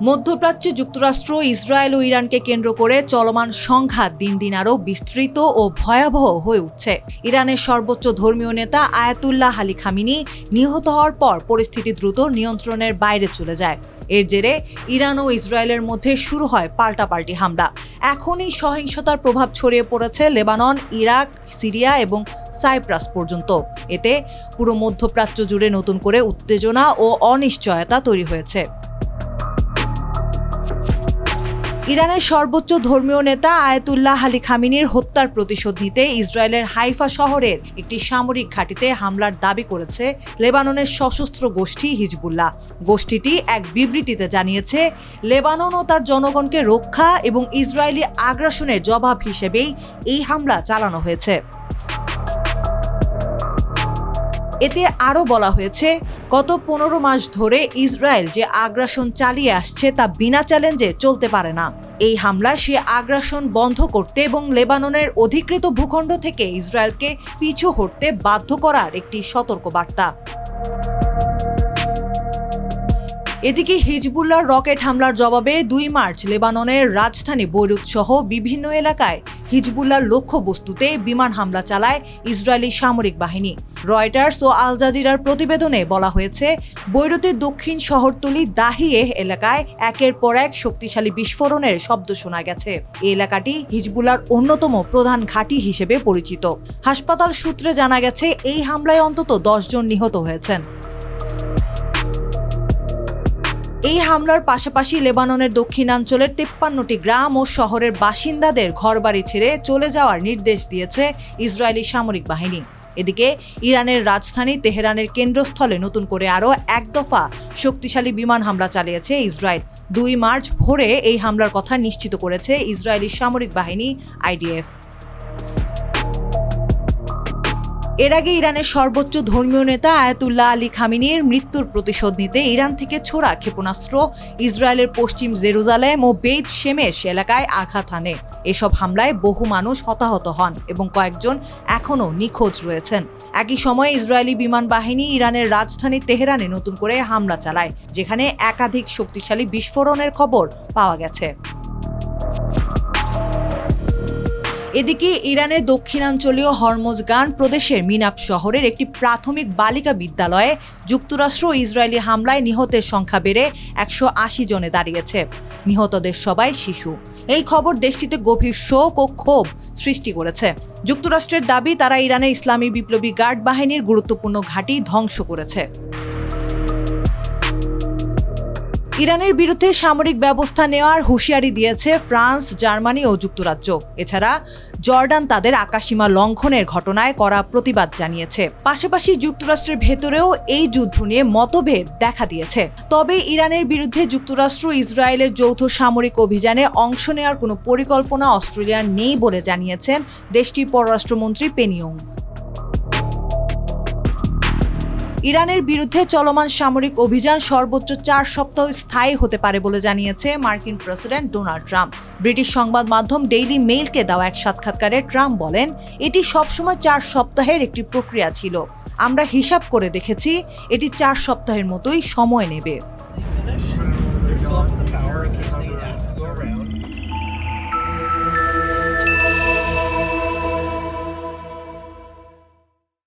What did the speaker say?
মধ্যপ্রাচ্যে যুক্তরাষ্ট্র, ইসরায়েল ও ইরানকে কেন্দ্র করে চলমান সংঘাত দিন দিন আরও বিস্তৃত ও ভয়াবহ হয়ে উঠছে। ইরানের সর্বোচ্চ ধর্মীয় নেতা আয়াতুল্লাহ আলী খামিনি নিহত হওয়ার পর পরিস্থিতি দ্রুত নিয়ন্ত্রণের বাইরে চলে যায়। এর জেরে ইরান ও ইসরায়েলের মধ্যে শুরু হয় পাল্টাপাল্টি হামলা। এখনই সহিংসতার প্রভাব ছড়িয়ে পড়েছে লেবানন, ইরাক, সিরিয়া এবং সাইপ্রাস পর্যন্ত। এতে পুরো মধ্যপ্রাচ্য জুড়ে নতুন করে উত্তেজনা ও অনিশ্চয়তা তৈরি হয়েছে। ইরানের সর্বোচ্চ ধর্মীয় নেতা আয়াতুল্লাহ আলী খামিনির হত্যার প্রতিশোধ নিতে ইসরায়েলের হাইফা শহরের একটি সামরিক ঘাঁটিতে হামলার দাবি করেছে লেবাননের সশস্ত্র গোষ্ঠী হিজবুল্লাহ। গোষ্ঠীটি এক বিবৃতিতে জানিয়েছে, লেবানন ও তার জনগণকে রক্ষা এবং ইসরায়েলি আগ্রাসনের জবাব হিসেবেই এই হামলা চালানো হয়েছে। এতে আরও বলা হয়েছে, গত 15 মাস ধরে ইসরায়েল যে আগ্রাসন চালিয়ে আসছে তা বিনা চ্যালেঞ্জে চলতে পারে না। এই হামলা সে আগ্রাসন বন্ধ করতে এবং লেবাননের অধিকৃত ভূখণ্ড থেকে ইসরায়েলকে পিছু হটতে বাধ্য করার একটি সতর্কবার্তা। এদিকে হিজবুল্লাহর রকেট হামলার জবাবে 2 মার্চ লেবাননের রাজধানী বৈরুত সহ বিভিন্ন এলাকায় হিজবুল্লাহর লক্ষ্যবস্তুতে বিমান হামলা চালায় ইসরায়েলি সামরিক বাহিনী। রয়টার্স ও আল জাজিরার প্রতিবেদনে বলা হয়েছে, বৈরুতের দক্ষিণ শহরতলি দাহিয়েহ এলাকায় একের পর এক শক্তিশালী বিস্ফোরণের শব্দ শোনা গেছে। এই এলাকাটি হিজবুল্লাহর অন্যতম প্রধান ঘাঁটি হিসেবে পরিচিত। হাসপাতাল সূত্রে জানা গেছে, এই হামলায় অন্তত 10 জন নিহত হয়েছেন। এই হামলার পাশাপাশি লেবাননের দক্ষিণাঞ্চলের 53টি গ্রাম ও শহরের বাসিন্দাদের ঘরবাড়ি ছেড়ে চলে যাওয়ার নির্দেশ দিয়েছে ইসরায়েলি সামরিক বাহিনী। এদিকে ইরানের রাজধানী তেহরানের কেন্দ্রস্থলে নতুন করে আরও এক দফা শক্তিশালী বিমান হামলা চালিয়েছে ইসরায়েল। 2 মার্চ ভোরে এই হামলার কথা নিশ্চিত করেছে ইসরায়েলি সামরিক বাহিনী IDF। এর আগে ইরানের সর্বোচ্চ ধর্মীয় নেতা আয়াতুল্লাহ আলী খামিনির মৃত্যুর প্রতিশোধ নিতে ইরান থেকে ছোড়া ক্ষেপণাস্ত্র ইসরায়েলের পশ্চিম জেরুজালেম ও বেইত শেমেশ এলাকায় আঘাত হানে। এসব হামলায় বহু মানুষ হতাহত হন এবং কয়েকজন এখনও নিখোঁজ রয়েছেন। একই সময়ে ইসরায়েলি বিমান বাহিনী ইরানের রাজধানী তেহরানে নতুন করে হামলা চালায়, যেখানে একাধিক শক্তিশালী বিস্ফোরণের খবর পাওয়া গেছে। এদিকে ইরানের দক্ষিণাঞ্চলীয় হরমোজগান প্রদেশের মিনাপ শহরের একটি প্রাথমিক বালিকা বিদ্যালয়ে যুক্তরাষ্ট্র ও ইসরায়েলি হামলায় নিহতের সংখ্যা বেড়ে 180 জনে দাঁড়িয়েছে। নিহতদের সবাই শিশু। এই খবর দেশটিতে গভীর শোক ও ক্ষোভ সৃষ্টি করেছে। যুক্তরাষ্ট্রের দাবি, তারা ইরানের ইসলামী বিপ্লবী গার্ড বাহিনীর গুরুত্বপূর্ণ ঘাঁটি ধ্বংস করেছে। ইরানের বিরুদ্ধে সামরিক ব্যবস্থা নেওয়ার হুঁশিয়ারি দিয়েছে ফ্রান্স, জার্মানি ও যুক্তরাজ্য। এছাড়া জর্ডান তাদের আকাশসীমা লঙ্ঘনের ঘটনায় কড়া প্রতিবাদ জানিয়েছে। পাশাপাশি যুক্তরাষ্ট্রের ভেতরেও এই যুদ্ধ নিয়ে মতভেদ দেখা দিয়েছে। তবে ইরানের বিরুদ্ধে যুক্তরাষ্ট্র ইসরায়েলের যৌথ সামরিক অভিযানে অংশ নেওয়ার কোনো পরিকল্পনা অস্ট্রেলিয়ার নেই বলে জানিয়েছেন দেশটির পররাষ্ট্রমন্ত্রী পেনি ওং। ইরানের বিরুদ্ধে চলমান সামরিক অভিযান সর্বোচ্চ 4 সপ্তাহ স্থায়ী হতে পারে বলে জানিয়েছে মার্কিন প্রেসিডেন্ট ডোনাল্ড ট্রাম্প। ব্রিটিশ সংবাদ মাধ্যম ডেইলি মেইলকে দেওয়া এক সাক্ষাৎকারে ট্রাম্প বলেন, এটি সবসময় 4 সপ্তাহের একটি প্রক্রিয়া ছিল। আমরা হিসাব করে দেখেছি, এটি 4 সপ্তাহের মতোই সময় নেবে।